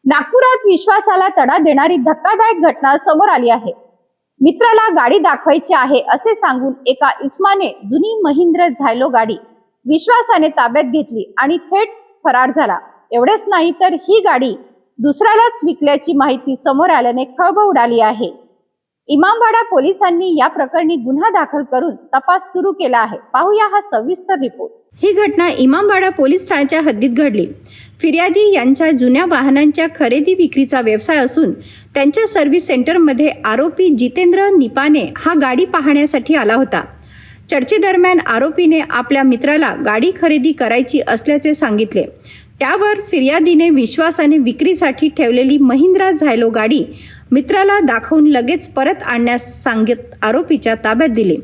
नागपुरात विश्वासाला तडा देणारी धक्कादायक घटना समोर आली आहे। मित्राला गाडी दाखवायची आहे असे सांगून एका इस्माने जुनी महिंद्रा झायलो गाडी विश्वासाने ताब्यात घेतली आणि थेट फरार झाला। एवढेच नाही तर ही गाडी दुसऱ्यालाच विकल्याची माहिती समोर आल्याने खळबळ उडाली आहे। इमामवाडा पोलिसांनी या प्रकरणी गुन्हा दाखल करून तपास सुरू केला आहे। पाहूया हा सविस्तर रिपोर्ट। ही घटना इमामवाडा पोलीस ठाण्याच्या हद्दीत घडली। फिर्यादी यांच्या जुन्या वाहनांच्या खरेदी विक्रीचा व्यवसाय असून त्यांच्या सर्व्हिस सेंटरमध्ये आरोपी जितेंद्र निपाने हा गाडी पाहण्यासाठी आला होता। चर्चेदरम्यान आरोपीने आपल्या मित्राला गाडी खरेदी करायची असल्याचे सांगितले। त्यावर फिर्यादीने विश्वासाने विक्रीसाठी ठेवलेली महिंद्रा झायलो गाडी मित्राला दाखवून लगेच परत आणण्यास सांगत आरोपीच्या ताब्यात दिली।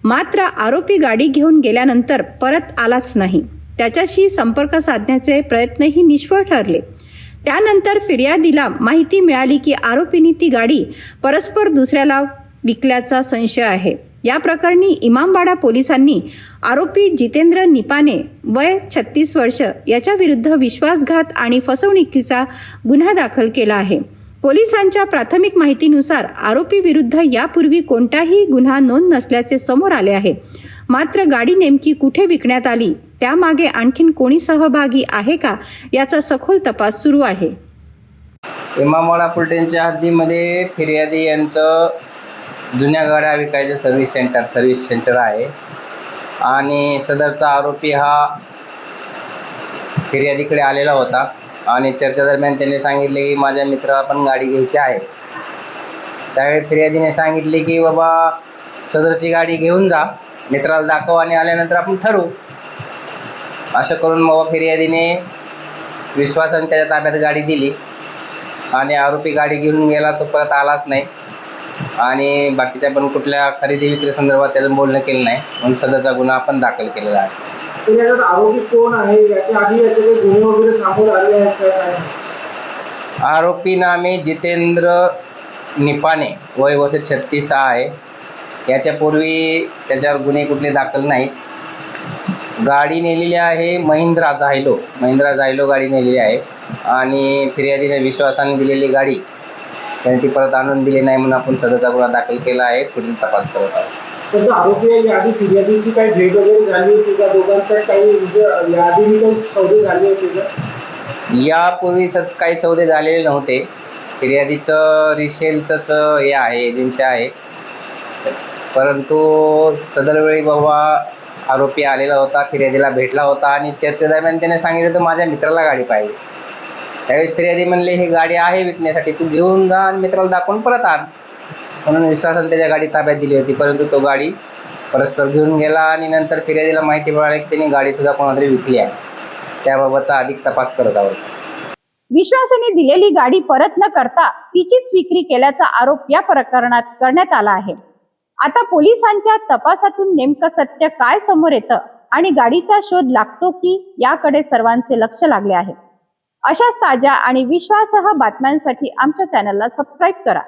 मात्र आरोपी गाडी घेऊन गेल्यानंतर परत आलाच नाही। त्याच्याशी संपर्क साधण्याचे प्रयत्नही निष्फळ ठरले। त्यानंतर फिर्यादीला माहिती मिळाली की आरोपींनी ती गाडी परस्पर दुसऱ्याला विकल्याचा संशय आहे। या प्रकरणी इमामवाडा पोलिसांनी आरोपी जितेंद्र निपाने वय 36 वर्ष याच्या विरुद्ध विश्वासघात आणि फसवणुकीचा गुन्हा दाखल केला आहे। पोलिसांच्या प्राथमिक माहितीनुसार आरोपी विरुद्ध यापूर्वी कोणताही गुन्हा नोंद नसल्याचे समोर आले आहे। मात्र गाडी नेमकी कुठे विकण्यात आली त्यामागे आणखीन कोणी सहभागी आहे का याचा सखोल तपास सुरू आहे। इमामवाडा पोलिसांच्या हद्दीमध्ये फिर्यादी यांचं जुन्या गाड्या विकायचं सर्व्हिस सेंटर आहे आणि सदरचा आरोपी हा फिर्यादीकडे आलेला होता आणि चर्चा दरम्यान त्याने सांगितले की माझ्या मित्राला पण गाडी घ्यायची आहे। त्यावेळी फिर्यादीने सांगितले की बाबा सदरची गाडी घेऊन जा, मित्राला दाखव आणि आल्यानंतर आपण ठरवू। असं करून मग फिर्यादीने विश्वासाने त्याच्या ताब्यात गाडी दिली आणि आरोपी गाडी घेऊन गेला, तो परत आलाच नाही आणि बाकीच्या पण कुठल्या खरेदी विक्री संदर्भात त्याचं बोलणं केलं नाही, म्हणून सदरचा गुन्हा आपण दाखल केलेला आहे। आरोपी कोण आहे याच्या आधी याचे काही गुन्हे वगैरे समोर आले आहेत का? आरोपी नामे जितेंद्र निपाने वय वर्ष 36 आहे। याच्यापूर्वी त्याच्यावर गुन्हे कुठले दाखल नाहीत। गाडी नेलेली आहे महिंद्रा झायलो गाडी नेलेली आहे आणि फिर्यादीने विश्वासाने दिलेली गाडी त्यांनी ती परत आणून दिली नाही म्हणून आपण सदरचा गुन्हा दाखल केला आहे। पुढील तपास करत आहोत। आरोपी याआधी फिर्यादीची काही भेट वगैरे झाली होती का? दोघांच्या काही याआधी काही सौदे झाले होते का? यापूर्वी काही सौदे झालेले नव्हते। फिर्यादीचं रिसेलचंच हे आहे, एजन्सी आहे, परंतु सदर वेळी बाबा आरोपी आलेला होता, फिर्यादीला भेटला होता आणि चर्चेदरम्यान त्याने सांगितलं तर माझ्या मित्राला गाडी पाहिजे। त्यावेळी फिर्यादी म्हणले ही गाडी आहे विकण्यासाठी, तू घेऊन जा आणि मित्राला दाखवून परत आण, म्हणून विश्वासाने त्याच्या गाडी ताब्यात दिली होती। परंतु तो गाडी परस्पर घेऊन गेला आणि नंतर फिर्यादीला माहिती मिळाली की त्यांनी गाडी सुद्धा कोणातरी विकली आहे। त्याबाबतचा अधिक तपास करत आहोत। विश्वासाने दिलेली गाडी परत न करता तिचीच विक्री केल्याचा आरोप या प्रकरणात करण्यात आला आहे। आता पोलिसांच्या तपासातून नेमकं सत्य काय समोर येतं आणि गाडीचा शोध लागतो की याकडे सर्वांचे लक्ष लागले आहे। अशाच ताज्या आणि विश्वासार्ह बातम्यांसाठी आमच्या चॅनलला सबस्क्राईब करा।